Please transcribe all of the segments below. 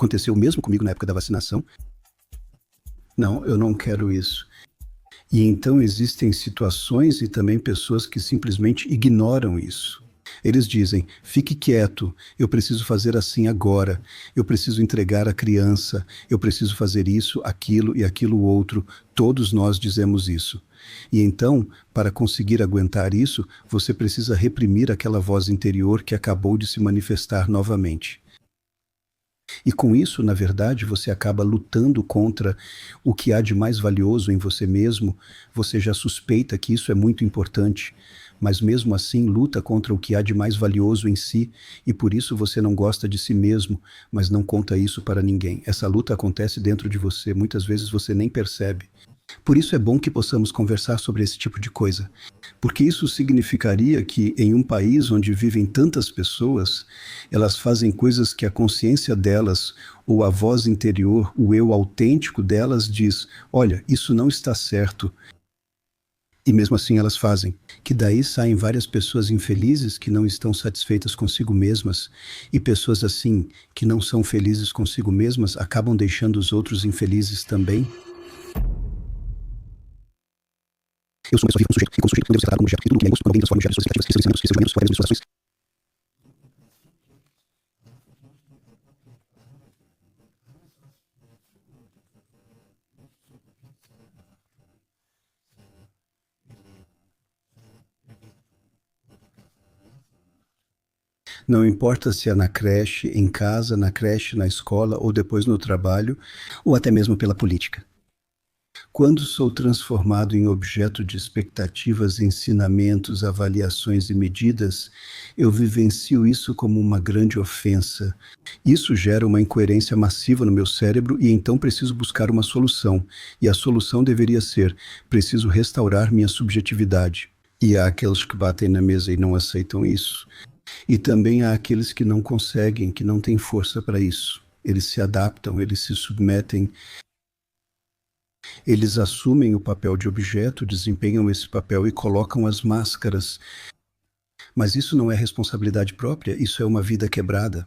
Aconteceu mesmo comigo na época da vacinação. Não, eu não quero isso. E então existem situações e também pessoas que simplesmente ignoram isso. Eles dizem, fique quieto, eu preciso fazer assim agora, eu preciso entregar a criança, eu preciso fazer isso, aquilo e aquilo outro. Todos nós dizemos isso. E então, para conseguir aguentar isso, você precisa reprimir aquela voz interior que acabou de se manifestar novamente. E com isso, na verdade, você acaba lutando contra o que há de mais valioso em você mesmo. Você já suspeita que isso é muito importante, mas mesmo assim luta contra o que há de mais valioso em si, e por isso você não gosta de si mesmo, mas não conta isso para ninguém. Essa luta acontece dentro de você, muitas vezes você nem percebe. Por isso é bom que possamos conversar sobre esse tipo de coisa, porque isso significaria que em um país onde vivem tantas pessoas, elas fazem coisas que a consciência delas, ou a voz interior, o eu autêntico delas diz, olha, isso não está certo. E mesmo assim elas fazem. Que daí saem várias pessoas infelizes que não estão satisfeitas consigo mesmas, e pessoas assim, que não são felizes consigo mesmas, acabam deixando os outros infelizes também. Eu sou uma pessoa viva, um sujeito, e como sujeito não devo ser tratado como objeto, porque tudo que é gosto, quando alguém transforma objetos suas expectativas, seus pensamentos, seus julgamentos, suas ações. Não importa se é na creche, em casa, na creche, na escola, ou depois no trabalho, ou até mesmo pela política. Quando sou transformado em objeto de expectativas, ensinamentos, avaliações e medidas, eu vivencio isso como uma grande ofensa. Isso gera uma incoerência massiva no meu cérebro e então preciso buscar uma solução. E a solução deveria ser, preciso restaurar minha subjetividade. E há aqueles que batem na mesa e não aceitam isso. E também há aqueles que não conseguem, que não têm força para isso. Eles se adaptam, eles se submetem. Eles assumem o papel de objeto, desempenham esse papel e colocam as máscaras. Mas isso não é responsabilidade própria, isso é uma vida quebrada.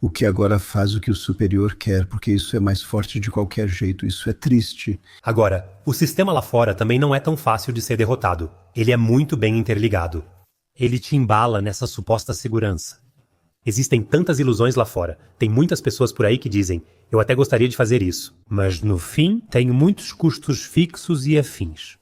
O que agora faz o que o superior quer, porque isso é mais forte de qualquer jeito, isso é triste. Agora, o sistema lá fora também não é tão fácil de ser derrotado. Ele é muito bem interligado. Ele te embala nessa suposta segurança. Existem tantas ilusões lá fora. Tem muitas pessoas por aí que dizem, eu até gostaria de fazer isso, mas no fim tenho muitos custos fixos e afins.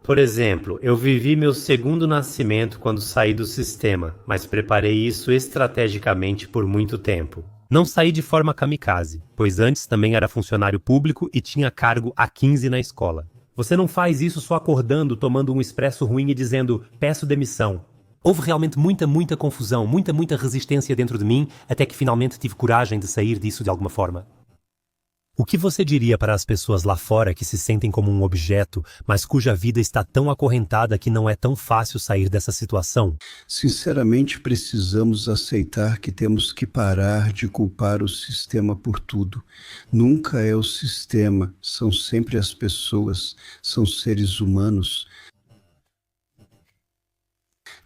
Por exemplo, eu vivi meu segundo nascimento quando saí do sistema, mas preparei isso estrategicamente por muito tempo. Não saí de forma kamikaze, pois antes também era funcionário público e tinha cargo A15 na escola. Você não faz isso só acordando, tomando um expresso ruim e dizendo, peço demissão. Houve realmente muita confusão, muita resistência dentro de mim, até que finalmente tive coragem de sair disso de alguma forma. O que você diria para as pessoas lá fora que se sentem como um objeto, mas cuja vida está tão acorrentada que não é tão fácil sair dessa situação? Sinceramente, precisamos aceitar que temos que parar de culpar o sistema por tudo. Nunca é o sistema, são sempre as pessoas, são seres humanos.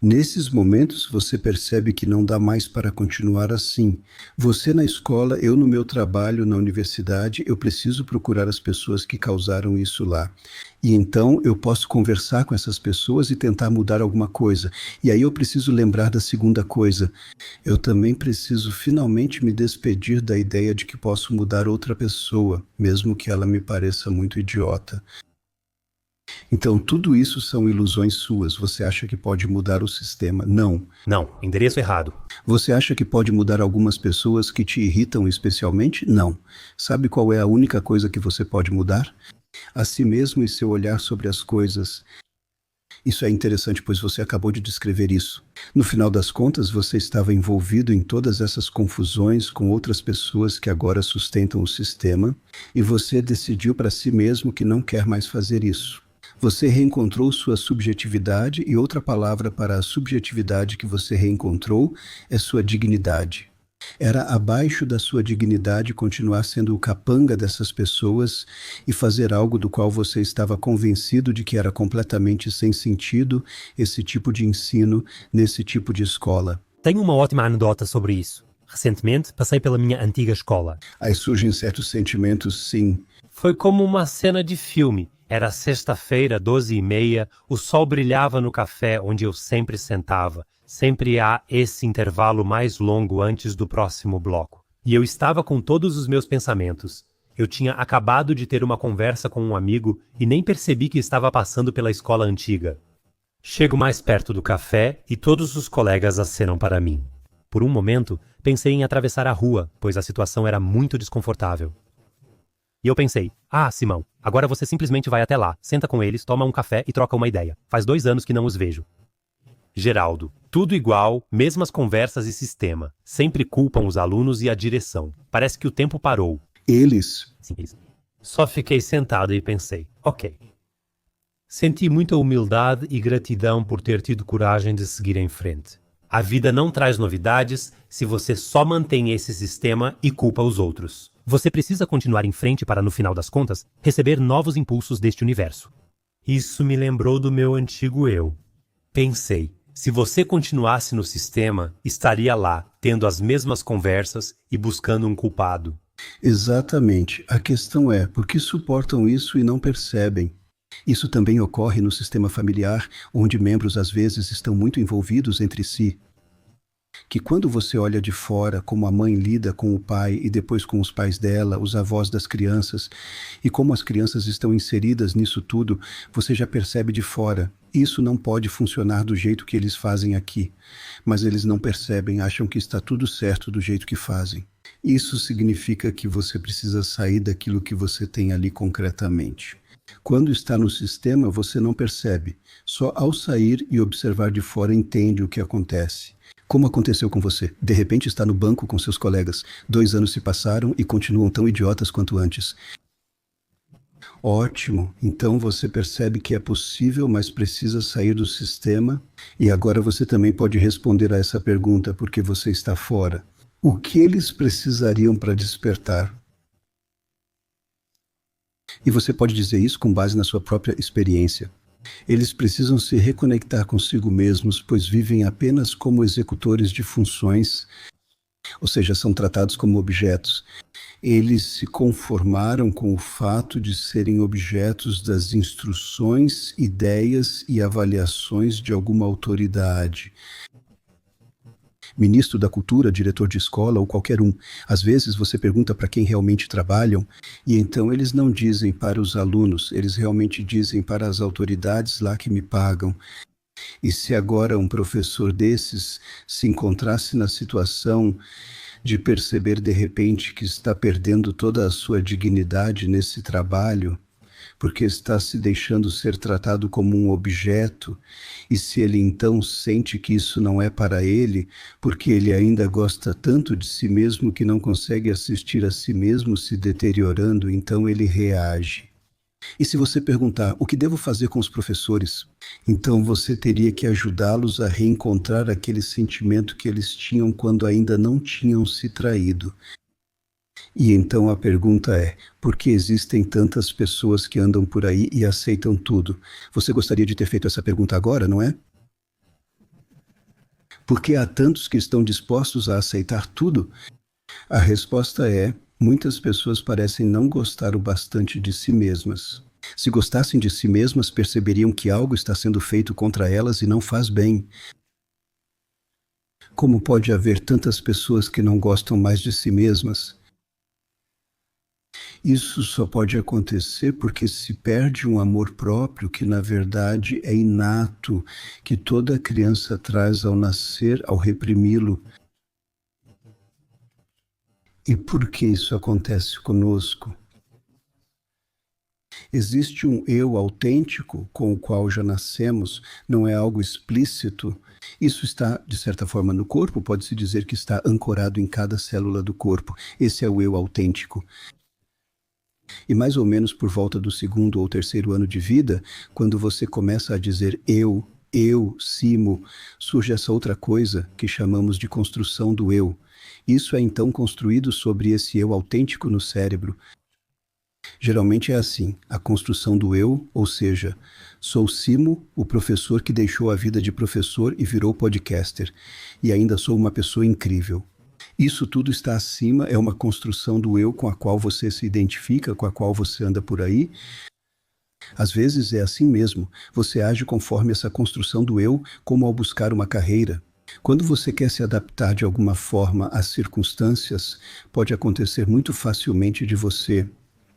Nesses momentos você percebe que não dá mais para continuar assim. Você na escola, eu no meu trabalho, na universidade, eu preciso procurar as pessoas que causaram isso lá. E então eu posso conversar com essas pessoas e tentar mudar alguma coisa. E aí eu preciso lembrar da segunda coisa. Eu também preciso finalmente me despedir da ideia de que posso mudar outra pessoa, mesmo que ela me pareça muito idiota. Então, tudo isso são ilusões suas. Você acha que pode mudar o sistema? Não. Não, endereço errado. Você acha que pode mudar algumas pessoas que te irritam especialmente? Não. Sabe qual é a única coisa que você pode mudar? A si mesmo e seu olhar sobre as coisas. Isso é interessante, pois você acabou de descrever isso. No final das contas, você estava envolvido em todas essas confusões com outras pessoas que agora sustentam o sistema, e você decidiu para si mesmo que não quer mais fazer isso. Você reencontrou sua subjetividade e outra palavra para a subjetividade que você reencontrou é sua dignidade. Era abaixo da sua dignidade continuar sendo o capanga dessas pessoas e fazer algo do qual você estava convencido de que era completamente sem sentido esse tipo de ensino nesse tipo de escola. Tenho uma ótima anedota sobre isso. Recentemente, passei pela minha antiga escola. Aí surgem certos sentimentos, sim. Foi como uma cena de filme. Era sexta-feira, 12h30, o sol brilhava no café onde eu sempre sentava. Sempre há esse intervalo mais longo antes do próximo bloco. E eu estava com todos os meus pensamentos. Eu tinha acabado de ter uma conversa com um amigo e nem percebi que estava passando pela escola antiga. Chego mais perto do café e todos os colegas acenam para mim. Por um momento, pensei em atravessar a rua, pois a situação era muito desconfortável. E eu pensei, Simão, agora você simplesmente vai até lá, senta com eles, toma um café e troca uma ideia. Faz 2 anos que não os vejo. Geraldo, tudo igual, mesmas conversas e sistema. Sempre culpam os alunos e a direção. Parece que o tempo parou. Eles? Sim, eles. Só fiquei sentado e pensei, ok. Senti muita humildade e gratidão por ter tido coragem de seguir em frente. A vida não traz novidades se você só mantém esse sistema e culpa os outros. Você precisa continuar em frente para, no final das contas, receber novos impulsos deste universo. Isso me lembrou do meu antigo eu. Pensei, se você continuasse no sistema, estaria lá, tendo as mesmas conversas e buscando um culpado. Exatamente. A questão é, por que suportam isso e não percebem? Isso também ocorre no sistema familiar, onde membros às vezes estão muito envolvidos entre si. Que quando você olha de fora como a mãe lida com o pai e depois com os pais dela, os avós das crianças, e como as crianças estão inseridas nisso tudo, você já percebe de fora. Isso não pode funcionar do jeito que eles fazem aqui. Mas eles não percebem, acham que está tudo certo do jeito que fazem. Isso significa que você precisa sair daquilo que você tem ali concretamente. Quando está no sistema, você não percebe. Só ao sair e observar de fora entende o que acontece. Como aconteceu com você? De repente está no banco com seus colegas. 2 anos se passaram e continuam tão idiotas quanto antes. Ótimo. Então você percebe que é possível, mas precisa sair do sistema. E agora você também pode responder a essa pergunta, porque você está fora. O que eles precisariam para despertar? E você pode dizer isso com base na sua própria experiência. Eles precisam se reconectar consigo mesmos, pois vivem apenas como executores de funções, ou seja, são tratados como objetos. Eles se conformaram com o fato de serem objetos das instruções, ideias e avaliações de alguma autoridade. Ministro da Cultura, diretor de escola ou qualquer um. Às vezes você pergunta para quem realmente trabalham e então eles não dizem para os alunos, eles realmente dizem para as autoridades lá que me pagam. E se agora um professor desses se encontrasse na situação de perceber de repente que está perdendo toda a sua dignidade nesse trabalho, porque está se deixando ser tratado como um objeto, e se ele então sente que isso não é para ele, porque ele ainda gosta tanto de si mesmo que não consegue assistir a si mesmo se deteriorando, então ele reage. E se você perguntar, o que devo fazer com os professores? Então você teria que ajudá-los a reencontrar aquele sentimento que eles tinham quando ainda não tinham se traído. E então a pergunta é, por que existem tantas pessoas que andam por aí e aceitam tudo? Você gostaria de ter feito essa pergunta agora, não é? Por que há tantos que estão dispostos a aceitar tudo? A resposta é, muitas pessoas parecem não gostar o bastante de si mesmas. Se gostassem de si mesmas, perceberiam que algo está sendo feito contra elas e não faz bem. Como pode haver tantas pessoas que não gostam mais de si mesmas? Isso só pode acontecer porque se perde um amor próprio que, na verdade, é inato, que toda criança traz ao nascer, ao reprimi-lo. E por que isso acontece conosco? Existe um eu autêntico com o qual já nascemos, não é algo explícito. Isso está, de certa forma, no corpo, pode-se dizer que está ancorado em cada célula do corpo. Esse é o eu autêntico. E mais ou menos por volta do 2º ou 3º ano de vida, quando você começa a dizer eu, Simo, surge essa outra coisa que chamamos de construção do eu. Isso é então construído sobre esse eu autêntico no cérebro. Geralmente é assim, a construção do eu, ou seja, sou Simo, o professor que deixou a vida de professor e virou podcaster, e ainda sou uma pessoa incrível. Isso tudo está acima, é uma construção do eu com a qual você se identifica, com a qual você anda por aí. Às vezes é assim mesmo, você age conforme essa construção do eu, como ao buscar uma carreira. Quando você quer se adaptar de alguma forma às circunstâncias, pode acontecer muito facilmente de você,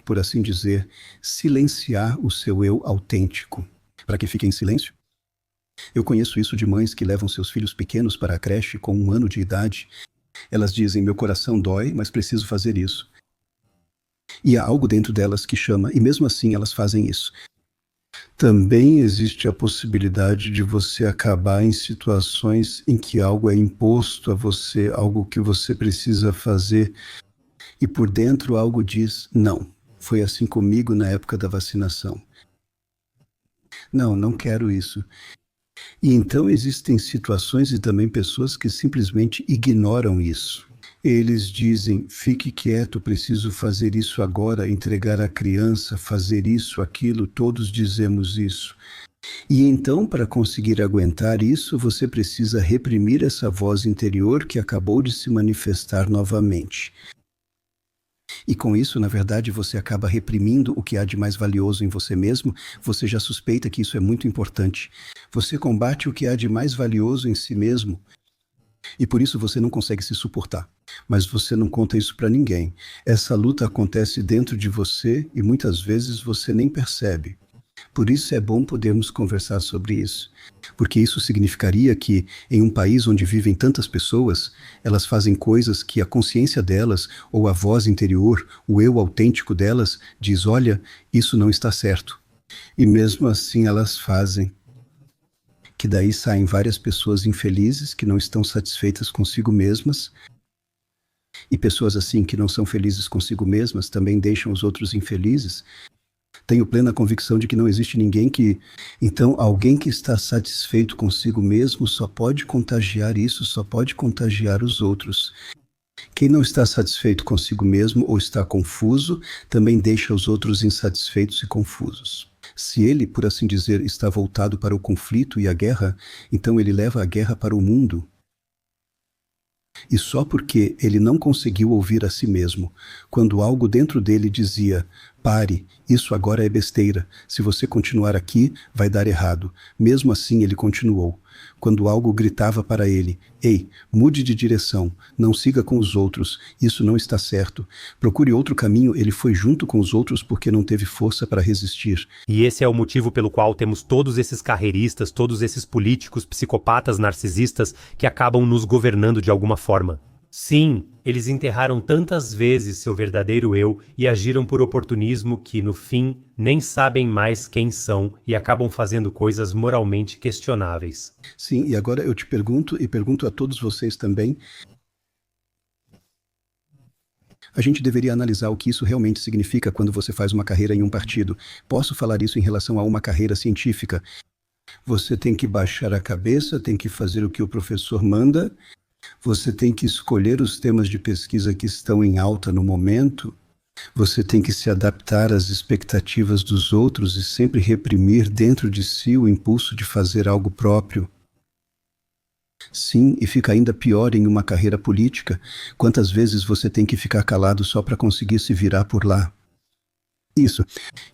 por assim dizer, silenciar o seu eu autêntico. Para que fique em silêncio? Eu conheço isso de mães que levam seus filhos pequenos para a creche com 1 ano de idade. Elas dizem, meu coração dói, mas preciso fazer isso. E há algo dentro delas que chama, e mesmo assim elas fazem isso. Também existe a possibilidade de você acabar em situações em que algo é imposto a você, algo que você precisa fazer, e por dentro algo diz, não. Foi assim comigo na época da vacinação. Não, não quero isso. E então existem situações e também pessoas que simplesmente ignoram isso. Eles dizem, fique quieto, preciso fazer isso agora, entregar a criança, fazer isso, aquilo, todos dizemos isso. E então, para conseguir aguentar isso, você precisa reprimir essa voz interior que acabou de se manifestar novamente. E com isso, na verdade, você acaba reprimindo o que há de mais valioso em você mesmo. Você já suspeita que isso é muito importante. Você combate o que há de mais valioso em si mesmo. E por isso você não consegue se suportar. Mas você não conta isso para ninguém. Essa luta acontece dentro de você e muitas vezes você nem percebe. Por isso é bom podermos conversar sobre isso. Porque isso significaria que, em um país onde vivem tantas pessoas, elas fazem coisas que a consciência delas, ou a voz interior, o eu autêntico delas, diz, olha, isso não está certo. E mesmo assim elas fazem. Que daí saem várias pessoas infelizes, que não estão satisfeitas consigo mesmas, e pessoas assim que não são felizes consigo mesmas também deixam os outros infelizes. Tenho plena convicção de que não existe ninguém que... Então, alguém que está satisfeito consigo mesmo só pode contagiar isso, só pode contagiar os outros. Quem não está satisfeito consigo mesmo ou está confuso, também deixa os outros insatisfeitos e confusos. Se ele, por assim dizer, está voltado para o conflito e a guerra, então ele leva a guerra para o mundo. E só porque ele não conseguiu ouvir a si mesmo, quando algo dentro dele dizia, pare, isso agora é besteira, se você continuar aqui, vai dar errado. Mesmo assim ele continuou. Quando algo gritava para ele, ei, mude de direção, não siga com os outros, isso não está certo. Procure outro caminho, ele foi junto com os outros porque não teve força para resistir. E esse é o motivo pelo qual temos todos esses carreiristas, todos esses políticos, psicopatas, narcisistas que acabam nos governando de alguma forma. Sim, eles enterraram tantas vezes seu verdadeiro eu e agiram por oportunismo que, no fim, nem sabem mais quem são e acabam fazendo coisas moralmente questionáveis. Sim, e agora eu te pergunto, e pergunto a todos vocês também, a gente deveria analisar o que isso realmente significa quando você faz uma carreira em um partido. Posso falar isso em relação a uma carreira científica. Você tem que baixar a cabeça, tem que fazer o que o professor manda, você tem que escolher os temas de pesquisa que estão em alta no momento, você tem que se adaptar às expectativas dos outros e sempre reprimir dentro de si o impulso de fazer algo próprio. Sim, e fica ainda pior em uma carreira política. Quantas vezes você tem que ficar calado só para conseguir se virar por lá? Isso.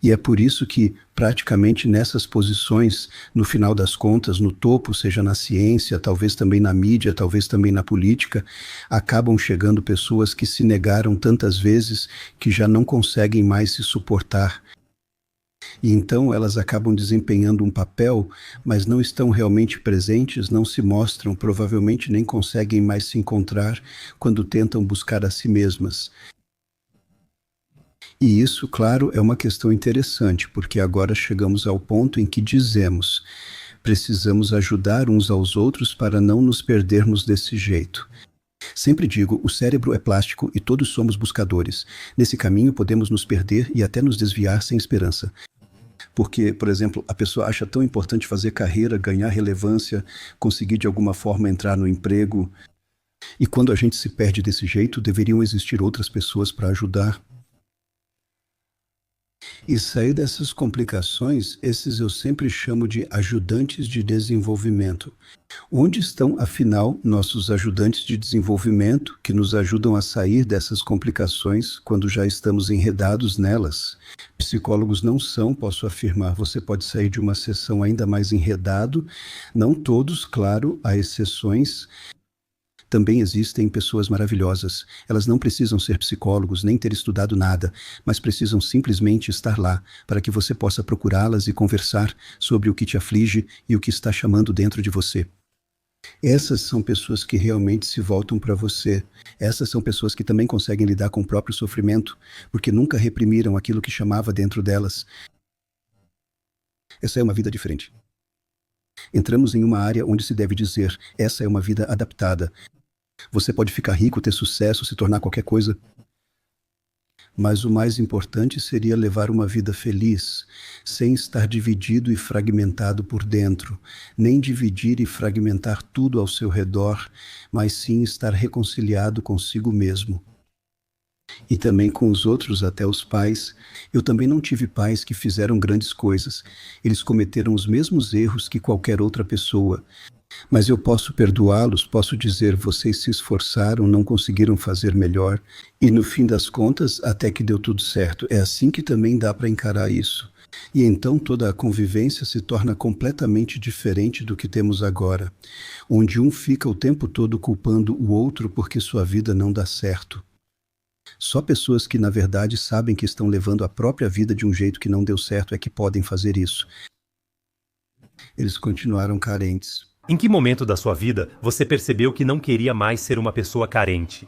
E é por isso que, praticamente nessas posições, no final das contas, no topo, seja na ciência, talvez também na mídia, talvez também na política, acabam chegando pessoas que se negaram tantas vezes que já não conseguem mais se suportar. E então elas acabam desempenhando um papel, mas não estão realmente presentes, não se mostram, provavelmente nem conseguem mais se encontrar quando tentam buscar a si mesmas. E isso, claro, é uma questão interessante, porque agora chegamos ao ponto em que dizemos, precisamos ajudar uns aos outros para não nos perdermos desse jeito. Sempre digo, o cérebro é plástico e todos somos buscadores. Nesse caminho podemos nos perder e até nos desviar sem esperança. Porque, por exemplo, a pessoa acha tão importante fazer carreira, ganhar relevância, conseguir de alguma forma entrar no emprego. E quando a gente se perde desse jeito, deveriam existir outras pessoas para ajudar. E sair dessas complicações, esses eu sempre chamo de ajudantes de desenvolvimento. Onde estão, afinal, nossos ajudantes de desenvolvimento que nos ajudam a sair dessas complicações quando já estamos enredados nelas? Psicólogos não são, posso afirmar. Você pode sair de uma sessão ainda mais enredado. Não todos, claro, há exceções. Também existem pessoas maravilhosas. Elas não precisam ser psicólogos nem ter estudado nada, mas precisam simplesmente estar lá para que você possa procurá-las e conversar sobre o que te aflige e o que está chamando dentro de você. Essas são pessoas que realmente se voltam para você. Essas são pessoas que também conseguem lidar com o próprio sofrimento, porque nunca reprimiram aquilo que chamava dentro delas. Essa é uma vida diferente. Entramos em uma área onde se deve dizer, essa é uma vida adaptada. Você pode ficar rico, ter sucesso, se tornar qualquer coisa. Mas o mais importante seria levar uma vida feliz, sem estar dividido e fragmentado por dentro, nem dividir e fragmentar tudo ao seu redor, mas sim estar reconciliado consigo mesmo. E também com os outros, até os pais. Eu também não tive pais que fizeram grandes coisas. Eles cometeram os mesmos erros que qualquer outra pessoa. Mas eu posso perdoá-los, posso dizer, vocês se esforçaram, não conseguiram fazer melhor, e no fim das contas, até que deu tudo certo. É assim que também dá para encarar isso. E então toda a convivência se torna completamente diferente do que temos agora, onde um fica o tempo todo culpando o outro porque sua vida não dá certo. Só pessoas que, na verdade, sabem que estão levando a própria vida de um jeito que não deu certo é que podem fazer isso. Eles continuaram carentes. Em que momento da sua vida você percebeu que não queria mais ser uma pessoa carente?